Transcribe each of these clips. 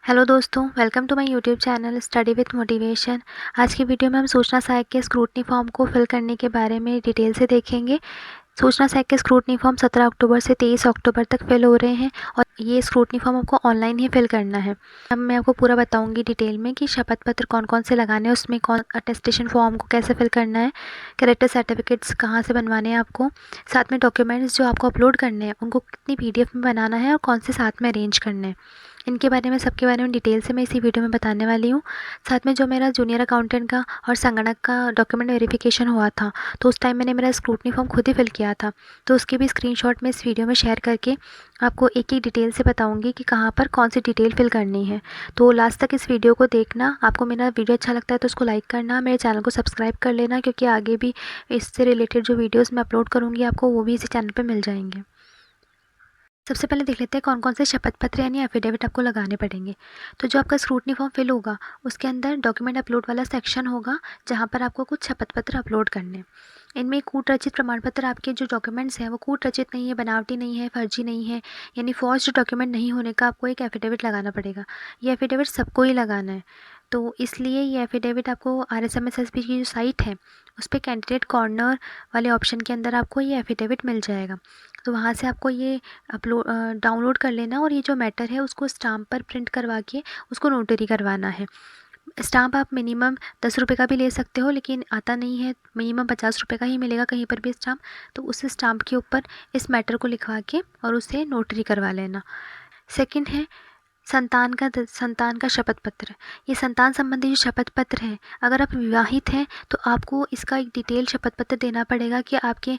Hello दोस्तों, welcome to my YouTube channel study with motivation. आज की वीडियो में हम सूचना सहायक के स्क्रूटनी फॉर्म को फिल करने के बारे में डिटेल से देखेंगे। सूचना सहायक के स्क्रूटनी फॉर्म 17 अक्टूबर से 23 अक्टूबर तक फिल हो रहे हैं और ये स्क्रूटनी फॉर्म आपको ऑनलाइन ही फिल करना है। अब मैं आपको पूरा बताऊंगी डिटेल में कि शपथ पत्र कौन कौन से लगाने हैं, उसमें कौन अटेस्टेशन फॉर्म को कैसे फिल करना है, कैरेक्टर सर्टिफिकेट्स कहाँ से बनवाने हैं आपको, साथ में डॉक्यूमेंट्स जो आपको अपलोड करने हैं उनको कितनी PDF में बनाना है और कौन से साथ में अरेंज करने हैं। इनके बारे में सबके बारे में डिटेल से मैं इसी वीडियो में बताने वाली हूँ। साथ में जो मेरा जूनियर अकाउंटेंट का और संगणक का डॉक्यूमेंट वेरिफिकेशन हुआ था, तो उस टाइम मैंने मेरा स्क्रूटनी फॉर्म खुद ही फिल किया था, तो उसकी भी स्क्रीनशॉट मैं इस वीडियो में शेयर करके आपको एक एक डिटेल से बताऊंगी कि कहाँ पर कौन सी डिटेल फिल करनी है। तो लास्ट तक इस वीडियो को देखना। आपको मेरा वीडियो अच्छा लगता है तो उसको लाइक करना, मेरे चैनल को सब्सक्राइब कर लेना, क्योंकि आगे भी इससे रिलेटेड जो वीडियोज़ मैं अपलोड करूँगी आपको वो भी इसी चैनल पर मिल जाएंगे। सबसे पहले देख लेते हैं कौन कौन से शपथ पत्र यानी एफिडेविट आपको लगाने पड़ेंगे। तो जो आपका स्क्रूटनी फॉर्म फिल होगा उसके अंदर डॉक्यूमेंट अपलोड वाला सेक्शन होगा, जहाँ पर आपको कुछ शपथ पत्र अपलोड करने हैं। इनमें कूट रचित प्रमाण पत्र, आपके जो डॉक्यूमेंट्स हैं वो कूट रचित नहीं है, बनावटी नहीं है, फर्जी नहीं है, यानी फॉर्ज्ड डॉक्यूमेंट नहीं होने का आपको एक एफिडेविट लगाना पड़ेगा। ये एफिडेविट सबको ही लगाना है, तो इसलिए ये एफिडेविट आपको RSMSSB की जो साइट है उस पर कैंडिडेट कॉर्नर वाले ऑप्शन के अंदर आपको ये एफिडेविट मिल जाएगा। तो वहाँ से आपको ये डाउनलोड कर लेना और ये जो मैटर है उसको स्टाम्प पर प्रिंट करवा के उसको नोटरी करवाना है। स्टाम्प आप मिनिमम 10 रुपये का भी ले सकते हो, लेकिन आता नहीं है, मिनिमम 50 रुपये का ही मिलेगा कहीं पर भी स्टाम्प। तो उस स्टाम्प के ऊपर इस मैटर को लिखवा के और उसे नोटरी करवा लेना। सेकंड है संतान का शपथ पत्र। ये संतान संबंधी जो शपथ पत्र है, अगर आप विवाहित हैं तो आपको इसका एक डिटेल शपथ पत्र देना पड़ेगा कि आपके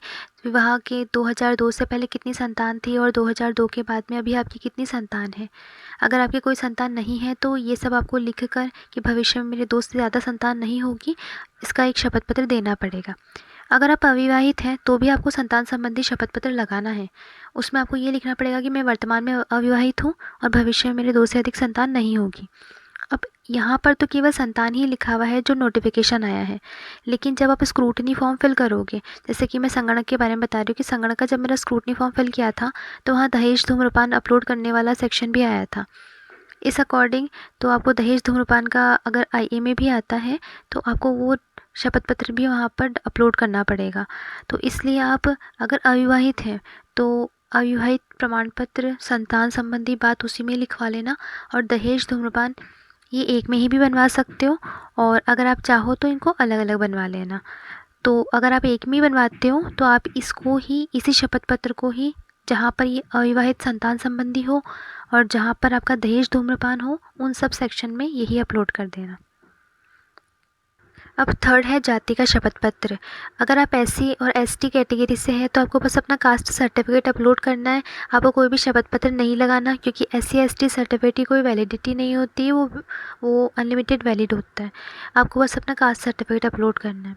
विवाह के 2002 से पहले कितनी संतान थी और 2002 के बाद में अभी आपकी कितनी संतान है। अगर आपकी कोई संतान नहीं है तो ये सब आपको लिख कर कि भविष्य में मेरे 2 से ज़्यादा संतान नहीं होगी, इसका एक शपथ पत्र देना पड़ेगा। अगर आप अविवाहित हैं तो भी आपको संतान संबंधी शपथ पत्र लगाना है। उसमें आपको ये लिखना पड़ेगा कि मैं वर्तमान में अविवाहित हूँ और भविष्य में मेरे 2 से अधिक संतान नहीं होगी। अब यहाँ पर तो केवल संतान ही लिखा हुआ है जो नोटिफिकेशन आया है, लेकिन जब आप स्क्रूटनी फॉर्म फिल करोगे, जैसे कि मैं संगणक के बारे में बता रही हूँ कि संगणक का जब मेरा स्क्रूटनी फॉर्म फिल किया था तो वहाँ दहेज धूम्रपान अपलोड करने वाला सेक्शन भी आया था। इस अकॉर्डिंग तो आपको दहेज धूम्रपान का अगर IA में भी आता है तो आपको वो शपथ पत्र भी वहाँ पर अपलोड करना पड़ेगा। तो इसलिए आप अगर अविवाहित हैं तो अविवाहित प्रमाण पत्र, संतान संबंधी बात उसी में लिखवा लेना, और दहेज धूम्रपान ये एक में ही भी बनवा सकते हो, और अगर आप चाहो तो इनको अलग अलग बनवा लेना। तो अगर आप एक में ही बनवाते हो तो आप इसको ही, इसी शपथ पत्र को ही, जहाँ पर ये अविवाहित संतान संबंधी हो और जहाँ पर आपका दहेज धूम्रपान हो, उन सब सेक्शन में यही अपलोड कर देना। अब थर्ड है जाति का शपथ पत्र। अगर आप SC और ST कैटेगरी से हैं तो आपको बस अपना कास्ट सर्टिफिकेट अपलोड करना है, आपको कोई भी शपथ पत्र नहीं लगाना, क्योंकि SC ST सर्टिफिकेट की कोई वैलिडिटी नहीं होती, वो अनलिमिटेड वैलिड होता है। आपको बस अपना कास्ट सर्टिफिकेट अपलोड करना है।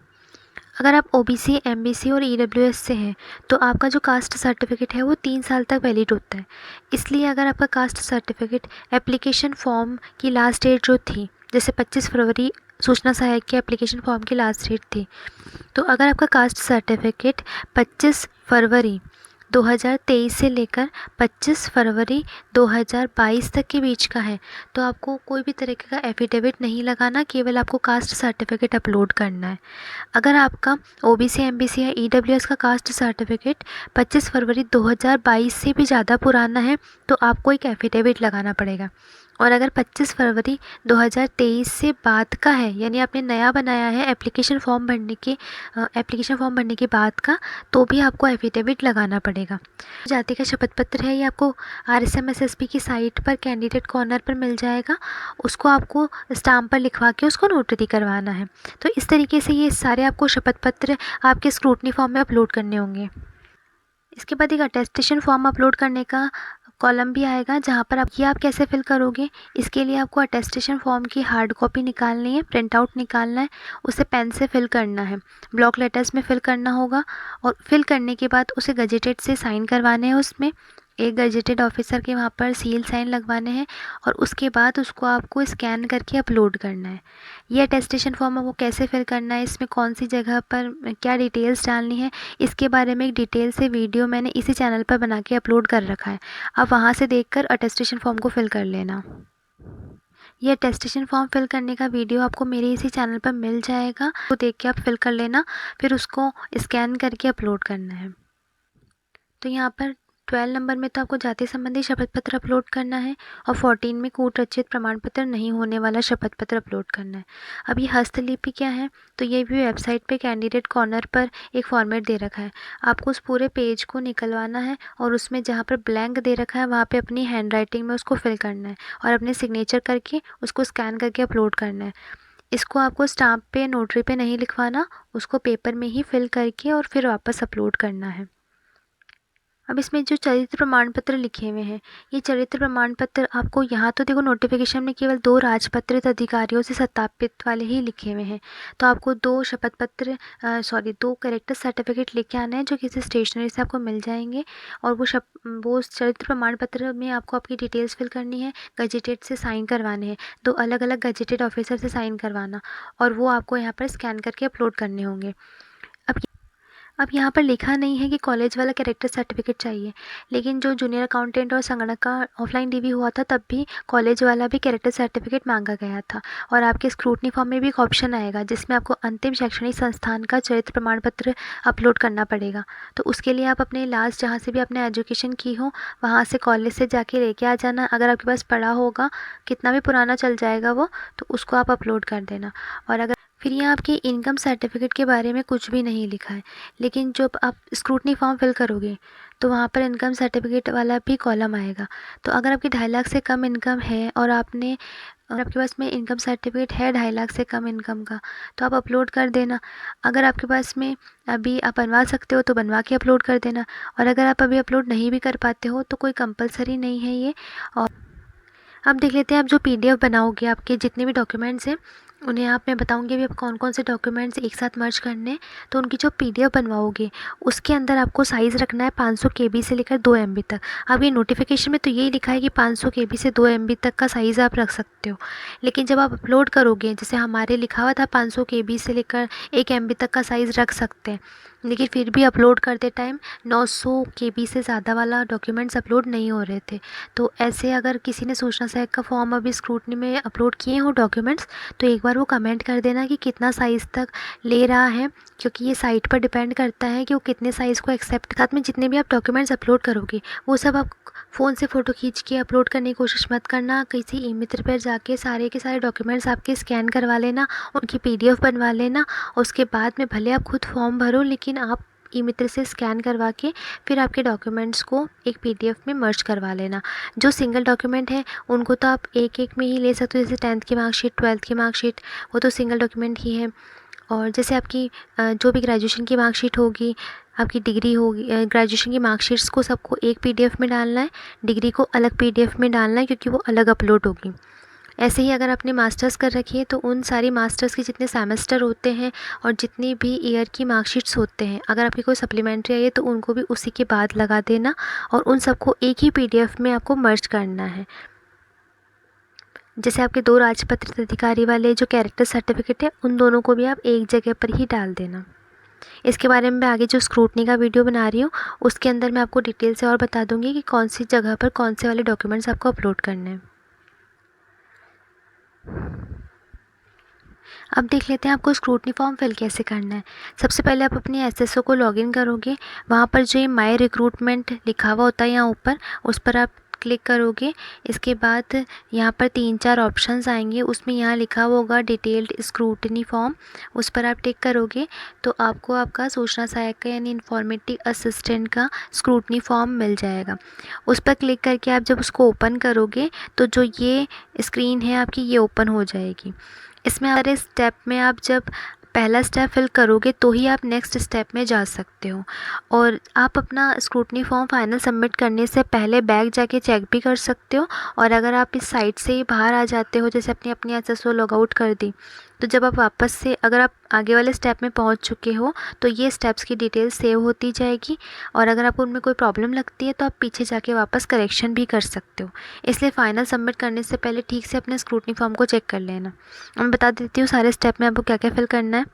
अगर आप OBC, MBC और EWS से हैं तो आपका जो कास्ट सर्टिफिकेट है वो 3 साल तक वैलिड होता है। इसलिए अगर आपका कास्ट सर्टिफिकेट एप्लीकेशन फॉर्म की लास्ट डेट जो थी, जैसे 25 फरवरी सूचना सहायक के एप्लीकेशन फॉर्म की लास्ट डेट थी, तो अगर आपका कास्ट सर्टिफिकेट 25 फरवरी 2023 से लेकर 25 फरवरी 2022 तक के बीच का है तो आपको कोई भी तरीके का एफिडेविट नहीं लगाना, केवल आपको कास्ट सर्टिफिकेट अपलोड करना है। अगर आपका OBC, MBC या EWS का कास्ट सर्टिफिकेट 25 फरवरी 2022 से भी ज़्यादा पुराना है तो आपको एक एफिडेविट लगाना पड़ेगा। और अगर 25 फरवरी 2023 से बाद का है, यानी आपने नया बनाया है एप्लीकेशन फॉर्म भरने के बाद का, तो भी आपको एफिडेविट लगाना पड़ेगा। जाति का शपथ पत्र है, ये आपको RSMSSB की साइट पर कैंडिडेट कॉर्नर पर मिल जाएगा। उसको आपको स्टाम्प पर लिखवा के उसको नोटरी करवाना है। तो इस तरीके से ये सारे आपको शपथ पत्र आपके स्क्रूटनी फॉर्म में अपलोड करने होंगे। इसके बाद एक अटेस्टेशन फॉर्म अपलोड करने का कॉलम भी आएगा, जहाँ पर आप कैसे फिल करोगे। इसके लिए आपको अटेस्टेशन फॉर्म की हार्ड कॉपी निकालनी है, प्रिंट आउट निकालना है, उसे पेन से फिल करना है, ब्लॉक लेटर्स में फिल करना होगा, और फिल करने के बाद उसे गजेटेड से साइन करवाने हैं। उसमें एक गजेटेड ऑफिसर के वहाँ पर सील साइन लगवाने हैं, और उसके बाद उसको आपको स्कैन करके अपलोड करना है। ये अटेस्टेशन फॉर्म आपको कैसे फिल करना है, इसमें कौन सी जगह पर क्या डिटेल्स डालनी है, इसके बारे में एक डिटेल से वीडियो मैंने इसी चैनल पर बना के अपलोड कर रखा है। आप वहाँ से देखकर अटेस्टेशन फॉर्म को फिल कर लेना। यह अटेस्टेशन फॉर्म फिल करने का वीडियो आपको मेरे इसी चैनल पर मिल जाएगा, तो देख के आप फिल कर लेना, फिर उसको स्कैन करके अपलोड करना है। तो यहाँ पर 12 नंबर में तो आपको जाति संबंधी शपथ पत्र अपलोड करना है और 14 में कूट रचित प्रमाण पत्र नहीं होने वाला शपथ पत्र अपलोड करना है। अब ये हस्तलिपि क्या है, तो ये भी वेबसाइट पे कैंडिडेट कॉर्नर पर एक फॉर्मेट दे रखा है। आपको उस पूरे पेज को निकलवाना है और उसमें जहाँ पर ब्लैंक दे रखा है वहाँ पे अपनी हैंड राइटिंग में उसको फिल करना है और अपने सिग्नेचर करके उसको स्कैन करके अपलोड करना है। इसको आपको स्टाम्प पे, नोटरी पे नहीं लिखवाना, उसको पेपर में ही फिल करके और फिर वापस अपलोड करना है। अब इसमें जो चरित्र प्रमाण पत्र लिखे हुए हैं, ये चरित्र प्रमाण पत्र आपको यहाँ तो देखो नोटिफिकेशन में केवल 2 राजपत्रित अधिकारियों से सत्यापित वाले ही लिखे हुए हैं, तो आपको 2 शपथ पत्र 2 कैरेक्टर सर्टिफिकेट लेके आना है जो किसी स्टेशनरी से आपको मिल जाएंगे। और वो चरित्र प्रमाण पत्र में आपको आपकी डिटेल्स फिल करनी है, गजेटेड से साइन करवाने हैं, 2 अलग अलग गजेटेड ऑफिसर से साइन करवाना, और वो आपको यहाँ पर स्कैन करके अपलोड करने होंगे। अब यहाँ पर लिखा नहीं है कि कॉलेज वाला कैरेक्टर सर्टिफिकेट चाहिए, लेकिन जो जूनियर अकाउंटेंट और संगणक का ऑफलाइन डीवी हुआ था तब भी कॉलेज वाला भी कैरेक्टर सर्टिफिकेट मांगा गया था। और आपके स्क्रूटनी फॉर्म में भी एक ऑप्शन आएगा जिसमें आपको अंतिम शैक्षणिक संस्थान का चरित्र प्रमाण पत्र अपलोड करना पड़ेगा। तो उसके लिए आप अपने लास्ट जहाँ से भी आपने एजुकेशन की हो वहाँ से कॉलेज से जाके लेके आ जाना। अगर आपके पास पड़ा होगा, कितना भी पुराना चल जाएगा वो, तो उसको आप अपलोड कर देना। और अगर फिर यहाँ आपके इनकम सर्टिफिकेट के बारे में कुछ भी नहीं लिखा है, लेकिन जब आप स्क्रूटनी फॉर्म फिल करोगे तो वहाँ पर इनकम सर्टिफिकेट वाला भी कॉलम आएगा। तो अगर आपकी 2.5 लाख से कम इनकम है और आपके पास में इनकम सर्टिफिकेट है 2.5 लाख से कम इनकम का, तो आप अपलोड कर देना। अगर आपके पास में अभी आप बनवा सकते हो तो बनवा के अपलोड कर देना, और अगर आप अभी अपलोड नहीं भी कर पाते हो तो कोई कंपलसरी नहीं है ये। और अब देख लेते हैं आप जो PDF बनाओगे, आपके जितने भी डॉक्यूमेंट्स हैं उन्हें मैं बताऊंगी अभी आप कौन कौन से डॉक्यूमेंट्स एक साथ मर्ज करने हैं। तो उनकी जो PDF बनवाओगे उसके अंदर आपको साइज़ रखना है 500 KB से लेकर 2 MB तक। अब ये नोटिफिकेशन में तो यही लिखा है कि 500 KB से 2 MB तक का साइज़ आप रख सकते हो, लेकिन जब आप अपलोड करोगे, जैसे हमारे लिखा हुआ था 500 KB से लेकर 1 MB तक का साइज़ रख सकते हैं, लेकिन फिर भी अपलोड करते टाइम 900 KB से ज़्यादा वाला डॉक्यूमेंट्स अपलोड नहीं हो रहे थे। तो ऐसे अगर किसी ने सूचना सहायक का फॉर्म अभी स्क्रूटनी में अपलोड किए हो डॉक्यूमेंट्स, तो एक बार वो कमेंट कर देना कि कितना साइज़ तक ले रहा है, क्योंकि ये साइट पर डिपेंड करता है कि वो कितने साइज़ को एक्सेप्ट। साथ में जितने भी आप डॉक्यूमेंट्स अपलोड करोगे वो सब आप फ़ोन से फ़ोटो खींच के अपलोड करने की कोशिश मत करना। किसी ई-मित्र पर जाके सारे के सारे डॉक्यूमेंट्स आपके स्कैन करवा लेना, उनकी PDF बनवा लेना। उसके बाद में भले आप खुद फॉर्म भरो, लेकिन आप ई-मित्र से स्कैन करवा के फिर आपके डॉक्यूमेंट्स को एक PDF में मर्ज करवा लेना। जो सिंगल डॉक्यूमेंट है उनको तो आप एक एक में ही ले सकते हो, जैसे 10th की मार्कशीट, 12th की मार्कशीट, वो तो सिंगल डॉक्यूमेंट ही है। और जैसे आपकी जो भी ग्रेजुएशन की मार्कशीट होगी, आपकी डिग्री होगी, ग्रेजुएशन की मार्कशीट्स को सबको एक PDF में डालना है, डिग्री को अलग PDF में डालना है, क्योंकि वो अलग अपलोड होगी। ऐसे ही अगर आपने मास्टर्स कर रखी है तो उन सारी मास्टर्स के जितने सेमेस्टर होते हैं और जितनी भी ईयर की मार्कशीट्स होते हैं, अगर आपकी कोई सप्लीमेंट्री आई है तो उनको भी उसी के बाद लगा देना, और उन सबको एक ही PDF में आपको मर्ज करना है। जैसे आपके 2 राजपत्रित अधिकारी वाले जो कैरेक्टर सर्टिफिकेट है, उन दोनों को भी आप एक जगह पर ही डाल देना। इसके बारे में मैं आगे जो स्क्रूटनी का वीडियो बना रही हूँ उसके अंदर मैं आपको डिटेल से और बता दूँगी कि कौन सी जगह पर कौन से वाले डॉक्यूमेंट्स आपको अपलोड करने हैं। अब देख लेते हैं आपको स्क्रूटनी फॉर्म फिल कैसे करना है। सबसे पहले आप अपनी SSO को लॉगिन करोगे, वहाँ पर जो ये माय रिक्रूटमेंट लिखा हुआ होता है यहाँ ऊपर, उस पर आप क्लिक करोगे। इसके बाद यहाँ पर 3-4 ऑप्शंस आएंगे, उसमें यहाँ लिखा हुआ होगा डिटेल्ड स्क्रूटनी फॉर्म, उस पर आप टिक करोगे तो आपको आपका सूचना सहायक का यानी इन्फॉर्मेटिव असिस्टेंट का स्क्रूटनी फॉर्म मिल जाएगा। उस पर क्लिक करके आप जब उसको ओपन करोगे तो जो ये स्क्रीन है आपकी ये ओपन हो जाएगी। इसमें हमारे स्टेप में आप जब पहला स्टेप फिल करोगे तो ही आप नेक्स्ट स्टेप में जा सकते हो, और आप अपना स्क्रूटनी फॉर्म फाइनल सबमिट करने से पहले बैक जाके चेक भी कर सकते हो। और अगर आप इस साइट से ही बाहर आ जाते हो, जैसे अपनी SSO लॉग आउट कर दी, तो जब आप वापस से अगर आप आगे वाले स्टेप में पहुंच चुके हो तो ये स्टेप्स की डिटेल सेव होती जाएगी, और अगर आपको उनमें कोई प्रॉब्लम लगती है तो आप पीछे जाके वापस करेक्शन भी कर सकते हो। इसलिए फ़ाइनल सबमिट करने से पहले ठीक से अपने स्क्रूटनी फॉर्म को चेक कर लेना। मैं बता देती हूँ सारे स्टेप में आपको क्या क्या फिल करना है।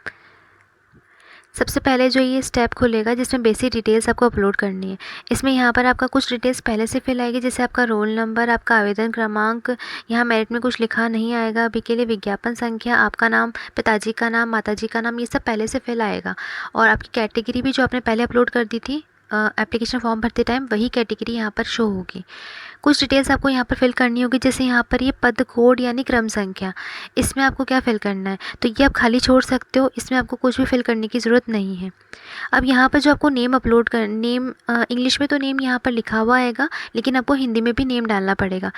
सबसे पहले जो ये स्टेप खुलेगा जिसमें बेसिक डिटेल्स आपको अपलोड करनी है। इसमें यहाँ पर आपका कुछ डिटेल्स पहले से फिल आएगी, जैसे आपका रोल नंबर, आपका आवेदन क्रमांक, यहाँ मेरिट में कुछ लिखा नहीं आएगा अभी के लिए, विज्ञापन संख्या, आपका नाम, पिताजी का नाम, माताजी का नाम, ये सब पहले से फिल आएगा। और आपकी कैटेगरी भी जो आपने पहले अपलोड कर दी थी एप्लीकेशन फॉर्म भरते टाइम, वही कैटेगरी यहाँ पर शो होगी। कुछ डिटेल्स आपको यहाँ पर फिल करनी होगी, जैसे यहाँ पर ये पद कोड यानी क्रम संख्या, इसमें आपको क्या फिल करना है, तो ये आप खाली छोड़ सकते हो, इसमें आपको कुछ भी फिल करने की ज़रूरत नहीं है। अब यहाँ पर जो आपको नेम अपलोड कर, नेम इंग्लिश में तो नेम यहाँ पर लिखा हुआ आएगा, लेकिन आपको हिंदी में भी नेम डालना पड़ेगा।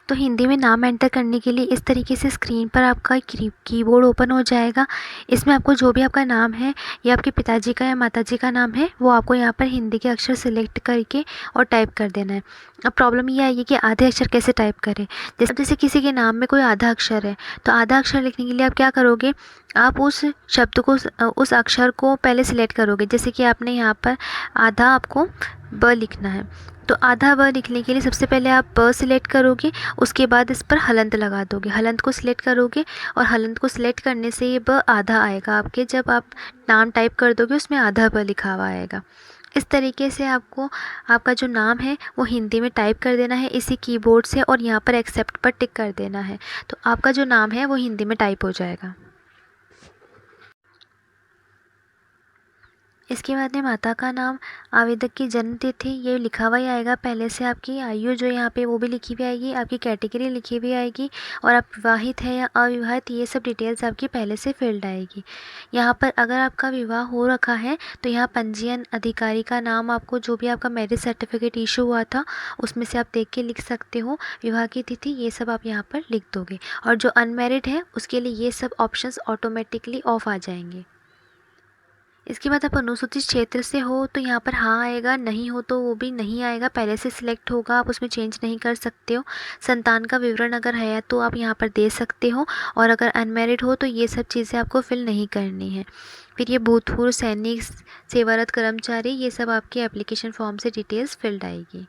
तो हिंदी में नाम एंटर करने के लिए इस तरीके से स्क्रीन पर आपका कीबोर्ड ओपन हो जाएगा। इसमें आपको जो भी आपका नाम है या आपके पिताजी का या माताजी का नाम है वो आपको यहाँ पर हिंदी के अक्षर सेलेक्ट करके और टाइप कर देना है। अब प्रॉब्लम ये आएगी कि आधे अक्षर कैसे टाइप करें। जैसे किसी के नाम में कोई आधा अक्षर है, तो आधा अक्षर लिखने के लिए आप क्या करोगे, आप उस शब्द को, उस अक्षर को पहले सिलेक्ट करोगे। जैसे कि आपने यहाँ पर आधा आपको ब लिखना है, तो आधा ब लिखने के लिए सबसे पहले आप ब सिलेक्ट करोगे, उसके बाद इस पर हलंत लगा दोगे, हलंत को सिलेक्ट करोगे और हलंत को सिलेक्ट करने से ये ब आधा आएगा आपके, जब आप नाम टाइप कर दोगे उसमें आधा ब लिखा हुआ आएगा। इस तरीके से आपको आपका जो नाम है वो हिंदी में टाइप कर देना है इसी कीबोर्ड से, और यहाँ पर एक्सेप्ट पर टिक कर देना है, तो आपका जो नाम है वो हिंदी में टाइप हो जाएगा। इसके बाद में माता का नाम, आवेदक की जन्म तिथि, ये लिखा हुआ ही आएगा पहले से, आपकी आयु जो यहाँ पे वो भी लिखी हुई आएगी, आपकी कैटेगरी लिखी हुई आएगी, और आप विवाहित है या अविवाहित, ये सब डिटेल्स आपकी पहले से फिल्ड आएगी। यहाँ पर अगर आपका विवाह हो रखा है तो यहाँ पंजीयन अधिकारी का नाम, आपको जो भी आपका मैरिज सर्टिफिकेट इशू हुआ था उसमें से आप देख के लिख सकते हो, विवाह की तिथि, ये सब आप यहाँ पर लिख दोगे। और जो अनमैरिड है उसके लिए ये सब ऑप्शंस ऑटोमेटिकली ऑफ आ जाएंगे। इसके बाद आप अनुसूचित क्षेत्र से हो तो यहाँ पर हाँ आएगा, नहीं हो तो वो भी नहीं आएगा, पहले से सिलेक्ट होगा, आप उसमें चेंज नहीं कर सकते हो। संतान का विवरण अगर है तो आप यहाँ पर दे सकते हो, और अगर अनमैरिड हो तो ये सब चीज़ें आपको फिल नहीं करनी है। फिर ये भूतपूर्व सैनिक, सेवारत कर्मचारी, ये सब आपके एप्लीकेशन फॉर्म से डिटेल्स फिल्ड आएगी।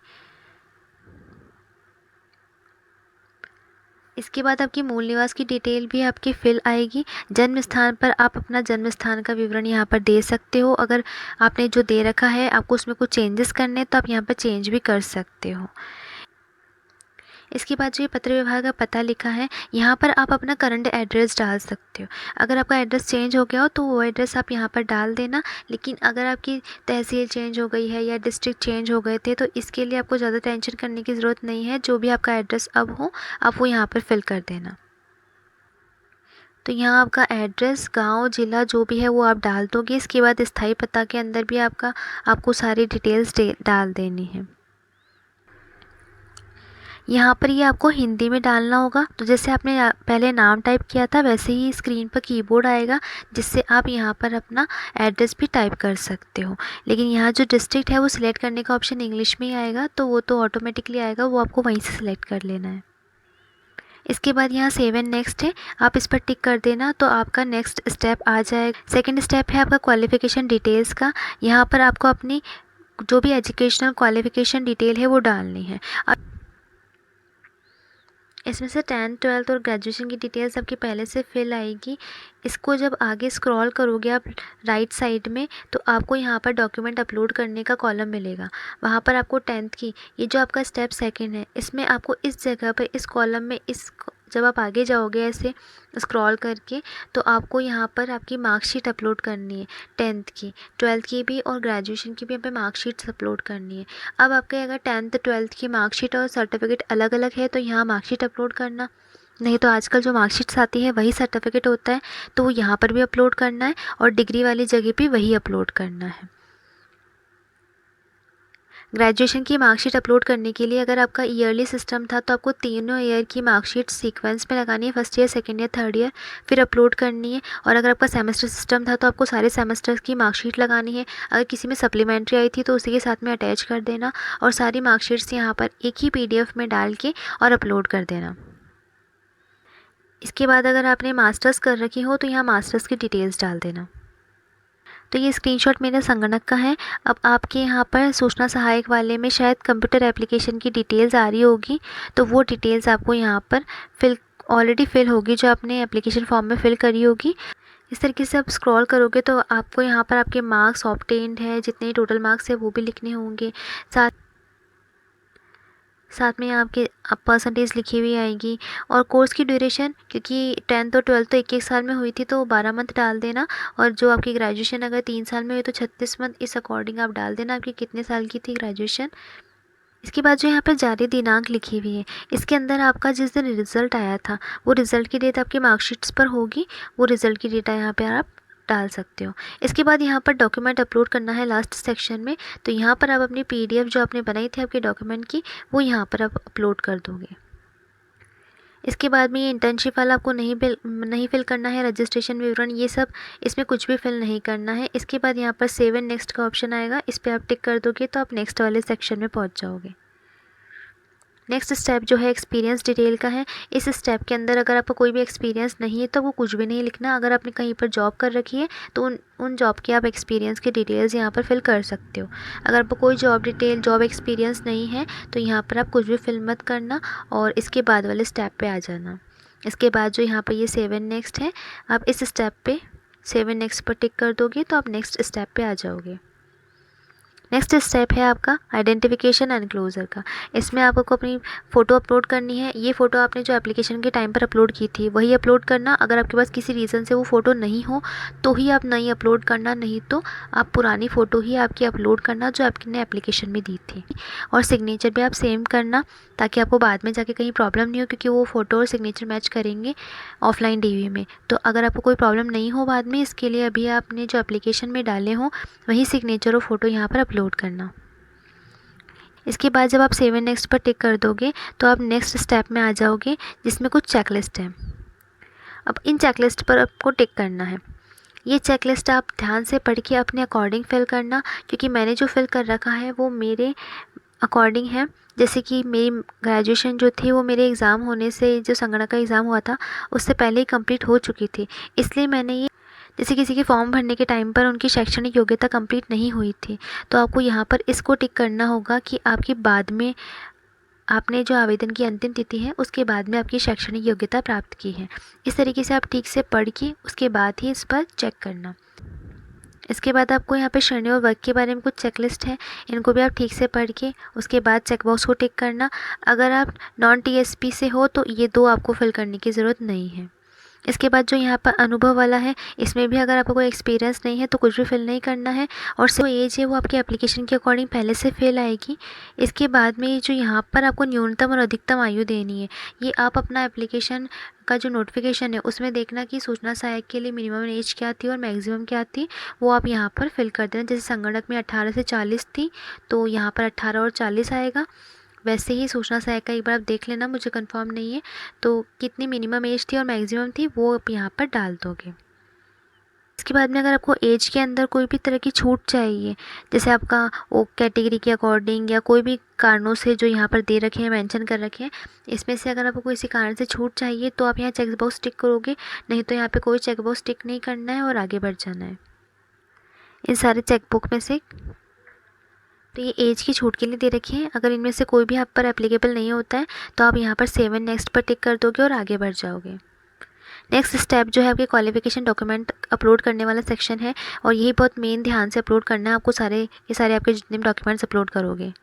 इसके बाद आपकी मूल निवास की डिटेल भी आपकी फिल आएगी। जन्म स्थान पर आप अपना जन्म स्थान का विवरण यहाँ पर दे सकते हो, अगर आपने जो दे रखा है आपको उसमें कुछ चेंजेस करने हैं तो आप यहाँ पर चेंज भी कर सकते हो। इसके बाद जो ये पत्र विभाग का पता लिखा है, यहाँ पर आप अपना करंट एड्रेस डाल सकते हो। अगर आपका एड्रेस चेंज हो गया हो तो वो एड्रेस आप यहाँ पर डाल देना, लेकिन अगर आपकी तहसील चेंज हो गई है या डिस्ट्रिक्ट चेंज हो गए थे तो इसके लिए आपको ज़्यादा टेंशन करने की ज़रूरत नहीं है। जो भी आपका एड्रेस अब हो आप वो यहाँ पर फिल कर देना। तो यहाँ आपका एड्रेस, गांव, ज़िला जो भी है वो आप डाल दोगे। इसके बाद स्थायी पता के अंदर भी आपको सारी डिटेल्स डाल देनी है। यहाँ पर ये आपको हिंदी में डालना होगा, तो जैसे आपने पहले नाम टाइप किया था वैसे ही स्क्रीन पर कीबोर्ड आएगा, जिससे आप यहाँ पर अपना एड्रेस भी टाइप कर सकते हो। लेकिन यहाँ जो डिस्ट्रिक्ट है वो सिलेक्ट करने का ऑप्शन इंग्लिश में ही आएगा, तो वो तो ऑटोमेटिकली आएगा, वो आपको वहीं से सिलेक्ट कर लेना है। इसके बाद यहाँ सेव एंड नेक्स्ट है, आप इस पर टिक कर देना तो आपका नेक्स्ट स्टेप आ जाएगा। सेकंड स्टेप है आपका क्वालिफ़िकेशन डिटेल्स का। यहाँ पर आपको अपनी जो भी एजुकेशनल क्वालिफ़िकेशन डिटेल है वो डालनी है। इसमें से 10th 12th और ग्रेजुएशन की डिटेल्स आपकी पहले से फिल आएगी। इसको जब आगे स्क्रॉल करोगे आप राइट साइड में, तो आपको यहाँ पर डॉक्यूमेंट अपलोड करने का कॉलम मिलेगा। वहाँ पर आपको 10th की, ये जो आपका स्टेप सेकंड है, इसमें आपको इस जगह पर इस कॉलम में जब आप आगे जाओगे ऐसे स्क्रॉल करके, तो आपको यहाँ पर आपकी मार्कशीट अपलोड करनी है, 10th की, 12th की भी और ग्रेजुएशन की भी यहाँ पे मार्कशीट्स अपलोड करनी है। अब आपके अगर 10th 12th की मार्कशीट और सर्टिफिकेट अलग अलग है तो यहाँ मार्कशीट अपलोड करना, नहीं तो आजकल जो मार्कशीट्स आती है वही सर्टिफिकेट होता है, तो वो यहाँ पर भी अपलोड करना है, और डिग्री वाली जगह पे वही अपलोड करना है। ग्रेजुएशन की मार्कशीट अपलोड करने के लिए अगर आपका ईयरली सिस्टम था तो आपको तीनों ईयर की मार्कशीट सीक्वेंस में लगानी है, first year, second year, third year, फिर अपलोड करनी है। और अगर आपका सेमेस्टर सिस्टम था तो आपको सारे सेमेस्टर्स की मार्कशीट लगानी है। अगर किसी में सप्लीमेंट्री आई थी तो उसी के साथ में अटैच कर देना, और सारी मार्कशीट्स यहाँ पर एक ही PDF में डाल के और अपलोड कर देना। इसके बाद अगर आपने मास्टर्स कर रखी हो तो यहाँ मास्टर्स की डिटेल्स डाल देना। तो ये स्क्रीनशॉट मेरे संगणक का है। अब आपके यहाँ पर सूचना सहायक वाले में शायद कंप्यूटर एप्लीकेशन की डिटेल्स आ रही होगी, तो वो डिटेल्स आपको यहाँ पर ऑलरेडी फिल होगी जो आपने एप्लीकेशन फॉर्म में फिल करी होगी। इस तरीके से आप स्क्रॉल करोगे तो आपको यहाँ पर आपके मार्क्स ऑब्टेन्ड है, जितने टोटल मार्क्स है वो भी लिखने होंगे। साथ में आपके परसेंटेज लिखी हुई आएगी। और कोर्स की ड्यूरेशन, क्योंकि 10th और 12th तो एक एक साल में हुई थी तो 12 मंथ डाल देना। और जो आपकी ग्रेजुएशन अगर 3 साल में हुई तो 36 मंथ, इस अकॉर्डिंग आप डाल देना आपकी कितने साल की थी ग्रेजुएशन। इसके बाद जो यहाँ पर जारी दिनांक लिखी हुई है, इसके अंदर आपका जिस दिन रिज़ल्ट आया था वो रिज़ल्ट की डेट आपकी मार्कशीट्स पर होगी, वो रिज़ल्ट की डेट यहाँ पर आप डाल सकते हो। इसके बाद यहाँ पर डॉक्यूमेंट अपलोड करना है लास्ट सेक्शन में, तो यहाँ पर आप अपनी PDF जो आपने बनाई थी आपके डॉक्यूमेंट की, वो यहाँ पर आप अपलोड कर दोगे। इसके बाद में ये इंटर्नशिप वाला आपको नहीं फिल करना है, रजिस्ट्रेशन विवरण ये सब इसमें कुछ भी फिल नहीं करना है। इसके बाद यहाँ पर सेव एंड नेक्स्ट का ऑप्शन आएगा, इस पर आप टिक कर दोगे तो आप नेक्स्ट वाले सेक्शन में पहुँच जाओगे। नेक्स्ट स्टेप जो है एक्सपीरियंस डिटेल का है। इस स्टेप के अंदर अगर आपका कोई भी एक्सपीरियंस नहीं है तो वो कुछ भी नहीं लिखना। अगर आपने कहीं पर जॉब कर रखी है तो उन जॉब के आप एक्सपीरियंस की डिटेल्स यहाँ पर फिल कर सकते हो। अगर आपको कोई जॉब एक्सपीरियंस नहीं है तो यहाँ पर आप कुछ भी फिल मत करना और इसके बाद वाले स्टेप पे आ जाना। इसके बाद जो यहाँ पर ये सेव एंड नेक्स्ट है, आप इस स्टेप पे सेव एंड नेक्स्ट पर टिक कर दोगे तो आप नेक्स्ट स्टेप पे आ जाओगे। नेक्स्ट स्टेप है आपका आइडेंटिफिकेशन एनक्लोजर का। इसमें आपको अपनी फ़ोटो अपलोड करनी है। ये फ़ोटो आपने जो एप्लीकेशन के टाइम पर अपलोड की थी वही अपलोड करना। अगर आपके पास किसी रीज़न से वो फ़ोटो नहीं हो तो ही आप नई अपलोड करना, नहीं तो आप पुरानी फ़ोटो ही आपकी अपलोड करना जो आपने एप्लीकेशन में दी थी। और सिग्नेचर भी आप सेम करना ताकि आपको बाद में जाके कहीं प्रॉब्लम नहीं हो, क्योंकि वो फ़ोटो और सिग्नेचर मैच करेंगे ऑफलाइन DV में। तो अगर आपको कोई प्रॉब्लम नहीं हो बाद में, इसके लिए अभी आपने जो एप्लीकेशन में डाले हों वही सिग्नेचर और फ़ोटो यहाँ पर अपलोड करना। इसके बाद जब आप सेव एंड नेक्स्ट पर टिक कर दोगे तो आप नेक्स्ट स्टेप में आ जाओगे जिसमें कुछ चेकलिस्ट है। अब इन चेकलिस्ट पर आपको टिक करना है। ये चेकलिस्ट आप ध्यान से पढ़ के अपने अकॉर्डिंग फिल करना, क्योंकि मैंने जो फिल कर रखा है वो मेरे अकॉर्डिंग है। जैसे कि मेरी ग्रेजुएशन जो थी वो मेरे एग्ज़ाम होने से, जो संगणक का एग्ज़ाम हुआ था उससे पहले ही कंप्लीट हो चुकी थी, इसलिए मैंने ये, जैसे किसी के फॉर्म भरने के टाइम पर उनकी शैक्षणिक योग्यता कंप्लीट नहीं हुई थी तो आपको यहाँ पर इसको टिक करना होगा कि आपकी बाद में आपने जो आवेदन की अंतिम तिथि है उसके बाद में आपकी शैक्षणिक योग्यता प्राप्त की है। इस तरीके से आप ठीक से पढ़ के उसके बाद ही इस पर चेक करना। इसके बाद आपको यहाँ पे श्रेणी और वर्ग के बारे में कुछ चेकलिस्ट है, इनको भी आप ठीक से पढ़ के उसके बाद चेकबॉक्स को टिक करना। अगर आप नॉन TSP से हो तो ये 2 आपको फिल करने की ज़रूरत नहीं है। इसके बाद जो यहाँ पर अनुभव वाला है, इसमें भी अगर आपको कोई एक्सपीरियंस नहीं है तो कुछ भी फिल नहीं करना है। और जो एज है वो आपकी एप्लीकेशन के अकॉर्डिंग पहले से फिल आएगी। इसके बाद में जो यहाँ पर आपको न्यूनतम और अधिकतम आयु देनी है, ये आप अपना एप्लीकेशन का जो नोटिफिकेशन है उसमें देखना कि सूचना सहायक के लिए मिनिमम एज क्या थी और मैक्सिमम क्या थी, वो आप यहाँ पर फिल कर देना। जैसे संगणक में 18 से 40 थी तो यहाँ पर 18 और 40 आएगा। वैसे ही सूचना सहायक का एक बार आप देख लेना, मुझे कंफर्म नहीं है तो कितनी मिनिमम एज थी और मैक्सिमम थी वो आप यहाँ पर डाल दोगे। इसके बाद में अगर आपको एज के अंदर कोई भी तरह की छूट चाहिए, जैसे आपका वो कैटेगरी के अकॉर्डिंग या कोई भी कारणों से जो यहाँ पर दे रखे हैं, मेंशन कर रखे हैं, इसमें से अगर आपको किसी कारण से छूट चाहिए तो आप यहाँ चेकबॉक्स टिक करोगे, नहीं तो यहाँ पे कोई चेकबॉक्स टिक नहीं करना है और आगे बढ़ जाना है। इन सारे चेकबुक में से तो ये एज की छूट के लिए दे रखी है। अगर इनमें से कोई भी आप पर एप्लीकेबल नहीं होता है तो आप यहाँ पर सेव एंड नेक्स्ट पर टिक कर दोगे और आगे बढ़ जाओगे। नेक्स्ट स्टेप जो है आपके क्वालिफिकेशन डॉक्यूमेंट अपलोड करने वाला सेक्शन है और यही बहुत मेन ध्यान से अपलोड करना है आपको। ये सारे आपके जितने भी डॉक्यूमेंट्स अपलोड करोगे,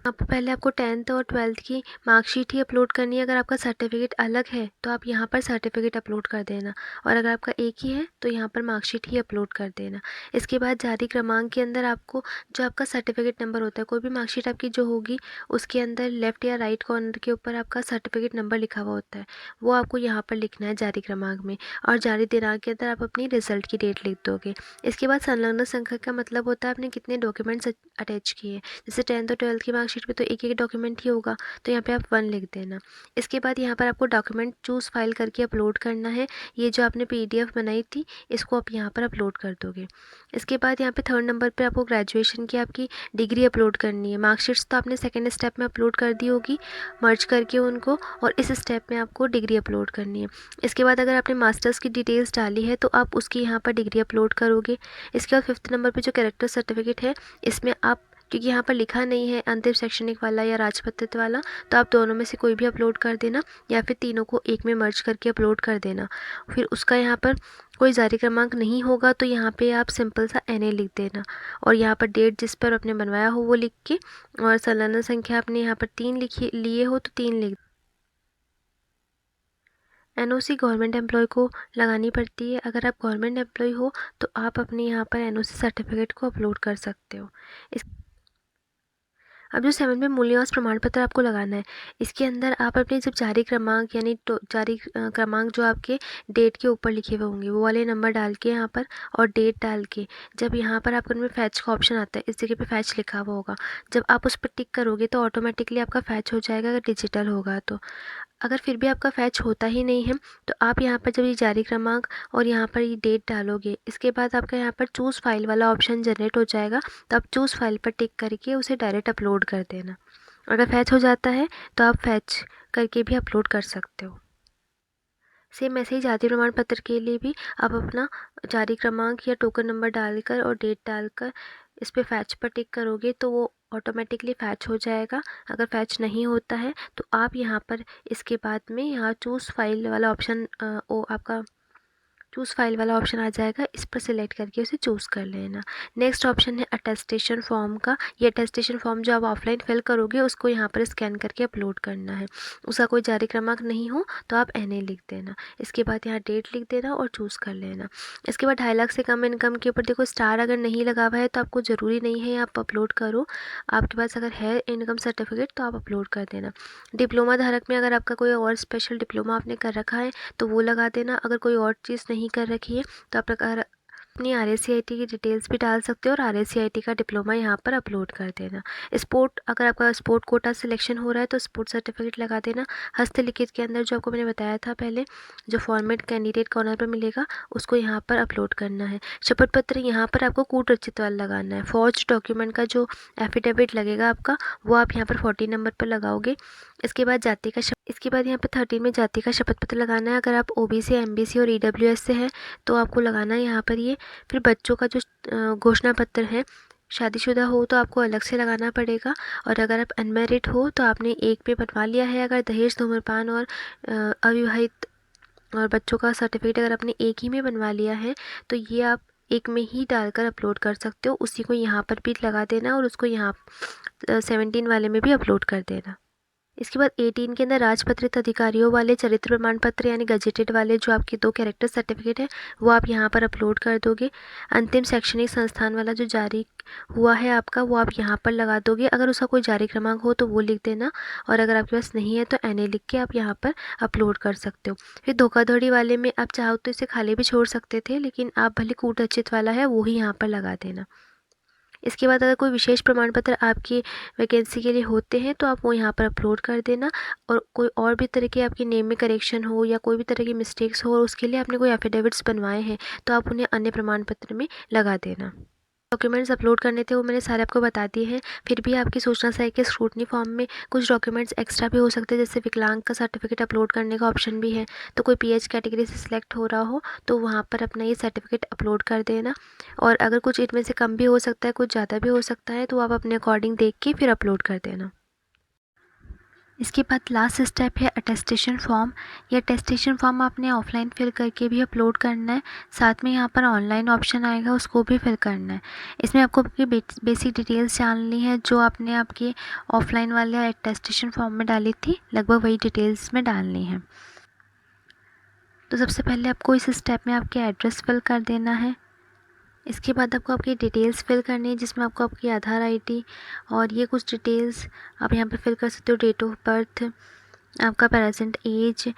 पहले आपको 10th और 12th की मार्कशीट ही अपलोड करनी है। अगर आपका सर्टिफिकेट अलग है तो आप यहाँ पर सर्टिफिकेट अपलोड कर देना, और अगर आपका एक ही है तो यहाँ पर मार्कशीट ही अपलोड कर देना। इसके बाद जारी क्रमांक के अंदर आपको जो आपका सर्टिफिकेट नंबर होता है, कोई भी मार्कशीट आपकी जो होगी उसके अंदर लेफ़्ट या राइट कॉर्नर के ऊपर आपका सर्टिफिकेट नंबर लिखा हुआ होता है, वो आपको यहाँ पर लिखना है जारी क्रमांक में। और जारी दिनांक के अंदर आप अपनी रिज़ल्ट की डेट लिख दोगे। इसके बाद संलग्न संख्या का मतलब होता है आपने कितने डॉक्यूमेंट्स अटैच किए। जैसे 10th और 12th की मार्कशीट में तो एक एक डॉक्यूमेंट ही होगा तो यहाँ पे आप 1 लिख देना। इसके बाद यहाँ पर आपको डॉक्यूमेंट चूज़ फाइल करके अपलोड करना है। ये जो आपने PDF बनाई थी इसको आप यहाँ पर अपलोड कर दोगे। इसके बाद यहाँ पे 3rd नंबर पे आपको ग्रेजुएशन की आपकी डिग्री अपलोड करनी है। मार्कशीट्स तो आपने 2nd स्टेप में अपलोड कर दी होगी मर्ज करके उनको, और इस स्टेप में आपको डिग्री अपलोड करनी है। इसके बाद अगर आपने मास्टर्स की डिटेल्स डाली है तो आप उसकी यहाँ पर डिग्री अपलोड करोगे। इसके बाद 5th नंबर पर जो कैरेक्टर सर्टिफिकेट है इसमें आप क्योंकि यहाँ पर लिखा नहीं है अंतिम शैक्षणिक वाला या राजपत्रित वाला, तो आप दोनों में से कोई भी अपलोड कर देना या फिर तीनों को एक में मर्ज करके अपलोड कर देना। फिर उसका यहाँ पर कोई जारी क्रमांक नहीं होगा तो यहाँ पे आप सिंपल सा NA लिख देना और यहाँ पर डेट जिस पर आपने बनवाया हो वो लिख के, और संलग्न संख्या आपने यहाँ पर 3 लिखी लिए हो तो 3 लिख। NOC गवर्नमेंट एम्प्लॉय को लगानी पड़ती है। अगर आप गवर्नमेंट एम्प्लॉय हो तो आप अपने यहाँ पर NOC सर्टिफिकेट को अपलोड कर सकते हो। अब जो 7 में मूल्य निवास प्रमाण पत्र आपको लगाना है, इसके अंदर आप अपने जब जारी क्रमांक यानी जारी क्रमांक जो आपके डेट के ऊपर लिखे हुए होंगे वो वाले नंबर डाल के यहाँ पर और डेट डाल के, जब यहाँ पर आपको उनमें फैच का ऑप्शन आता है, इस जगह पे फैच लिखा हुआ होगा, जब आप उस पर टिक करोगे तो ऑटोमेटिकली आपका फैच हो जाएगा अगर डिजिटल होगा तो। अगर फिर भी आपका फैच होता ही नहीं है तो आप यहाँ पर जब ये जारी क्रमांक और यहाँ पर ये डेट डालोगे, इसके बाद आपका यहाँ पर चूज़ फाइल वाला ऑप्शन जनरेट हो जाएगा, तो आप चूज़ फाइल पर टिक करके उसे डायरेक्ट अपलोड कर देना। अगर फैच हो जाता है तो आप फैच करके भी अपलोड कर सकते हो। सेम ऐसे ही जाति प्रमाण पत्र के लिए भी आप अपना जारी क्रमांक या टोकन नंबर डालकर और डेट डालकर इस पर फैच पर टिक करोगे तो वो ऑटोमेटिकली फैच हो जाएगा। अगर फैच नहीं होता है तो आप यहाँ पर इसके बाद में यहाँ चूज़ फाइल वाला ऑप्शन आपका चूज़ फाइल वाला ऑप्शन आ जाएगा, इस पर सिलेक्ट करके उसे चूज़ कर लेना। नेक्स्ट ऑप्शन है अटेस्टेशन फॉर्म का। ये अटेस्टेशन फॉर्म जो आप ऑफलाइन फिल करोगे उसको यहाँ पर स्कैन करके अपलोड करना है। उसका कोई जारी क्रमांक नहीं हो तो आप NA लिख देना, इसके बाद यहाँ डेट लिख देना और चूज़ कर लेना। इसके बाद 2.5 लाख से कम इनकम के ऊपर देखो स्टार अगर नहीं लगा हुआ है तो आपको ज़रूरी नहीं है आप अपलोड करो, आपके पास अगर है इनकम सर्टिफिकेट तो आप अपलोड कर देना। डिप्लोमा धारक में अगर आपका कोई और स्पेशल डिप्लोमा आपने कर रखा है तो वो लगा देना। अगर कोई और चीज़ नहीं कर रखी है तो आप अपनी RACIT की डिटेल्स भी डाल सकते हो और RACIT का डिप्लोमा यहाँ पर अपलोड कर देना। स्पोर्ट, अगर आपका स्पोर्ट कोटा सिलेक्शन हो रहा है तो स्पोर्ट सर्टिफिकेट लगा देना। हस्तलिखित के अंदर जो आपको मैंने बताया था पहले, जो फॉर्मेट कैंडिडेट कॉर्नर पर मिलेगा उसको यहाँ पर अपलोड करना है। शपथ पत्र यहाँ पर आपको कूट रचित वाला लगाना है। फॉर्ज डॉक्यूमेंट का जो एफिडेविट लगेगा आपका वो आप यहाँ पर 40 नंबर पर लगाओगे। इसके बाद यहाँ पर 13 में जाति का शपथ पत्र लगाना है। अगर आप OBC, MBC और EWS से हैं तो आपको लगाना है यहाँ पर ये। फिर बच्चों का जो घोषणा पत्र है, शादीशुदा हो तो आपको अलग से लगाना पड़ेगा, और अगर आप अनमैरिड हो तो आपने एक पे बनवा लिया है। अगर दहेज, धूम्रपान और अविवाहित और बच्चों का सर्टिफिकेट अगर आपने एक ही में बनवा लिया है तो ये आप एक में ही डालकर अपलोड कर सकते हो। उसी को यहाँ पर भी लगा देना और उसको यहाँ 17 वाले में भी अपलोड कर देना। इसके बाद 18 के अंदर राजपत्रित अधिकारियों वाले चरित्र प्रमाण पत्र यानी गजेटेड वाले जो आपके 2 कैरेक्टर सर्टिफिकेट है वो आप यहाँ पर अपलोड कर दोगे। अंतिम शैक्षणिक संस्थान वाला जो जारी हुआ है आपका वो आप यहाँ पर लगा दोगे। अगर उसका कोई जारी क्रमांक हो तो वो लिख देना, और अगर आपके पास नहीं है तो NA लिख के आप यहाँ पर अपलोड कर सकते हो। फिर धोखाधड़ी वाले में आप चाहो तो इसे खाली भी छोड़ सकते थे, लेकिन आप भले कूट रचित वाला है वो ही यहाँ पर लगा देना। इसके बाद अगर कोई विशेष प्रमाण पत्र आपकी वैकेंसी के लिए होते हैं तो आप वो यहाँ पर अपलोड कर देना, और कोई और भी तरह के आपकी नेम में करेक्शन हो या कोई भी तरह की मिस्टेक्स हो और उसके लिए आपने कोई एफिडेविट्स बनवाए हैं तो आप उन्हें अन्य प्रमाण पत्र में लगा देना। डॉक्यूमेंट्स अपलोड करने थे वो मैंने सारे आपको बता दिए हैं। फिर भी आपकी सूचना सहायक के स्क्रूटनी फॉर्म में कुछ डॉक्यूमेंट्स एक्स्ट्रा भी हो सकते हैं, जैसे विकलांग का सर्टिफिकेट अपलोड करने का ऑप्शन भी है। तो कोई PH कैटेगरी से सिलेक्ट हो रहा हो तो वहाँ पर अपना ये सर्टिफिकेट अपलोड कर देना, और अगर कुछ इनमें से कम भी हो सकता है, कुछ ज़्यादा भी हो सकता है, तो आप अपने अकॉर्डिंग देख के फिर अपलोड कर देना। इसके बाद लास्ट स्टेप है अटेस्टेशन फॉर्म। ये अटेस्टेशन फॉर्म आपने ऑफलाइन फिल करके भी अपलोड करना है, साथ में यहाँ पर ऑनलाइन ऑप्शन आएगा उसको भी फिल करना है। इसमें आपको आपकी बेसिक डिटेल्स जाननी है जो आपने आपके ऑफलाइन वाले अटेस्टेशन फॉर्म में डाली थी, लगभग वही डिटेल्स में डालनी है। तो सबसे पहले आपको इस स्टेप में आपके एड्रेस फिल कर देना है। इसके बाद आपको आपकी डिटेल्स फिल करनी है, जिसमें आपको आपकी आधार ID और ये कुछ डिटेल्स आप यहाँ पे फिल कर सकते हो। डेट ऑफ बर्थ, आपका present age,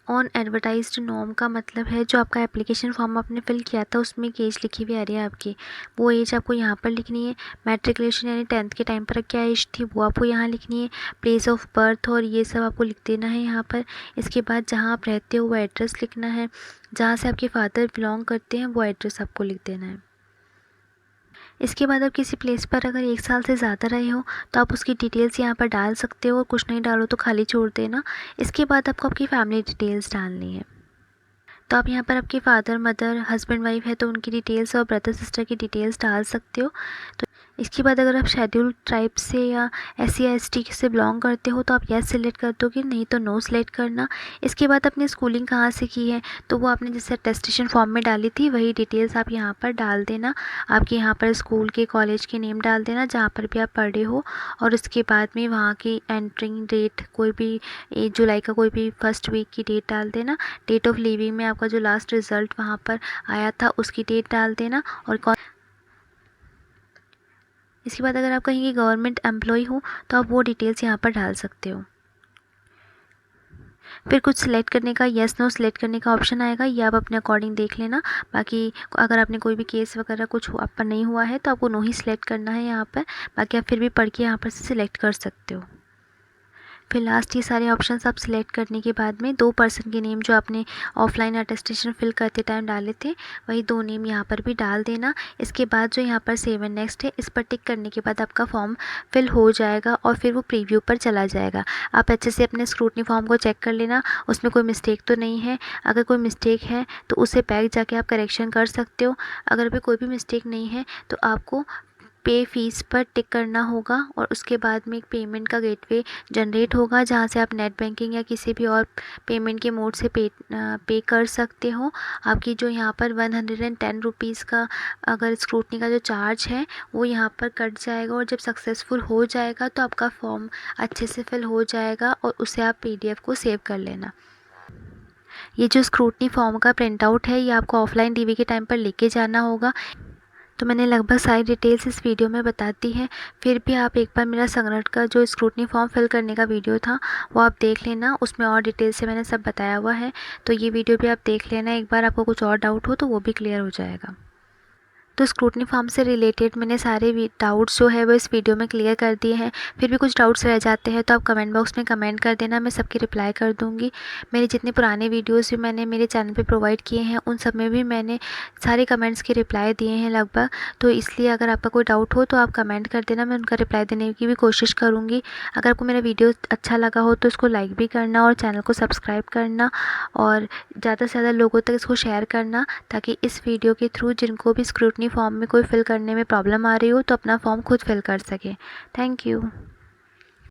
on advertised norm का मतलब है जो आपका एप्लीकेशन फॉर्म आपने फिल किया था उसमें एक एज लिखी हुई आ रही है आपकी, वो एज आपको यहाँ पर लिखनी है। मैट्रिकुलेशन यानी 10th के टाइम पर क्या एज थी वो आपको यहाँ लिखनी है। प्लेस ऑफ बर्थ और ये सब आपको लिख देना है यहाँ पर। इसके बाद जहाँ आप रहते हो वो एड्रेस लिखना है, जहाँ से आपके फादर बिलोंग करते हैं वो एड्रेस आपको लिख देना है। इसके बाद आप किसी प्लेस पर अगर 1 साल से ज़्यादा रहे हो तो आप उसकी डिटेल्स यहाँ पर डाल सकते हो, और कुछ नहीं डालो तो खाली छोड़ देना। इसके बाद आपको आपकी फैमिली डिटेल्स डालनी है। तो आप यहाँ पर आपके फादर, मदर, हस्बैंड, वाइफ है तो उनकी डिटेल्स और ब्रदर सिस्टर की डिटेल्स डाल सकते हो। तो इसके बाद अगर आप शेड्यूल्ड ट्राइब से या SC/ST से बिलोंग करते हो तो आप यस सिलेक्ट कर दोगे, नहीं तो नो सिलेक्ट करना। इसके बाद अपनी स्कूलिंग कहाँ से की है तो वो आपने जैसे अटेस्टेशन फॉर्म में डाली थी वही डिटेल्स आप यहाँ पर डाल देना। आपके यहाँ पर स्कूल के कॉलेज के नेम डाल देना जहाँ पर भी आप पढ़े हो, और उसके बाद में वहाँ की एंट्रिंग डेट कोई भी 1 जुलाई का कोई भी फर्स्ट वीक की डेट डाल देना। डेट ऑफ लिविंग में आपका जो लास्ट रिज़ल्ट वहाँ पर आया था उसकी डेट डाल देना। और इसके बाद अगर आप कहीं की गवर्नमेंट एम्प्लॉय हो तो आप वो डिटेल्स यहाँ पर डाल सकते हो। फिर कुछ सिलेक्ट करने का येस नो सिलेक्ट करने का ऑप्शन आएगा, ये आप अपने अकॉर्डिंग देख लेना। बाकी अगर आपने कोई भी केस वगैरह कुछ आप पर नहीं हुआ है तो आपको नो ही सिलेक्ट करना है यहाँ पर। बाकी आप फिर भी पढ़ के यहाँ पर से सिलेक्ट कर सकते हो। फिर लास्ट ये सारे ऑप्शंस आप सिलेक्ट करने के बाद में 2 पर्सन के नेम जो आपने ऑफलाइन अटेस्टेशन फिल करते टाइम डाले थे वही 2 नेम यहाँ पर भी डाल देना। इसके बाद जो यहाँ पर सेव एंड नेक्स्ट है इस पर टिक करने के बाद आपका फॉर्म फिल हो जाएगा और फिर वो प्रीव्यू पर चला जाएगा। आप अच्छे से अपने स्क्रूटनी फॉर्म को चेक कर लेना उसमें कोई मिस्टेक तो नहीं है। अगर कोई मिस्टेक है तो उसे बैक जाके आप करेक्शन कर सकते हो। अगर भी कोई भी मिस्टेक नहीं है तो आपको पे फीस पर टिक करना होगा और उसके बाद में एक पेमेंट का गेटवे जनरेट होगा जहां से आप नेट बैंकिंग या किसी भी और पेमेंट के मोड से पे कर सकते हो। आपकी जो यहाँ पर 110 रुपीज़ का अगर स्क्रूटनी का जो चार्ज है वो यहाँ पर कट जाएगा, और जब सक्सेसफुल हो जाएगा तो आपका फॉर्म अच्छे से फिल हो जाएगा और उसे आप PDF को सेव कर लेना। ये जो स्क्रूटनी फॉर्म का प्रिंट आउट है ये आपको ऑफलाइन DV के टाइम पर लेके जाना होगा। तो मैंने लगभग सारी डिटेल्स इस वीडियो में बता दी है। फिर भी आप एक बार मेरा संगठन का जो स्क्रूटनी फॉर्म फिल करने का वीडियो था वो आप देख लेना, उसमें और डिटेल से मैंने सब बताया हुआ है। तो ये वीडियो भी आप देख लेना एक बार, आपको कुछ और डाउट हो तो वो भी क्लियर हो जाएगा। तो स्क्रूटनी फॉर्म से रिलेटेड मैंने सारे डाउट्स जो है वो इस वीडियो में क्लियर कर दिए हैं। फिर भी कुछ डाउट्स रह जाते हैं तो आप कमेंट बॉक्स में कमेंट कर देना, मैं सबकी रिप्लाई कर दूंगी। मेरे जितने पुराने वीडियोस भी मैंने मेरे चैनल पे प्रोवाइड किए हैं उन सब में भी मैंने सारे कमेंट्स के रिप्लाई दिए हैं लगभग। तो इसलिए अगर आपका कोई डाउट हो तो आप कमेंट कर देना, मैं उनका रिप्लाई देने की भी कोशिश करूँगी। अगर आपको मेरा वीडियो अच्छा लगा हो तो उसको लाइक भी करना और चैनल को सब्सक्राइब करना और ज़्यादा से ज़्यादा लोगों तक इसको शेयर करना, ताकि इस वीडियो के थ्रू जिनको भी स्क्रूटनी फॉर्म में कोई फिल करने में प्रॉब्लम आ रही हो तो अपना फॉर्म खुद फिल कर सके। Thank you.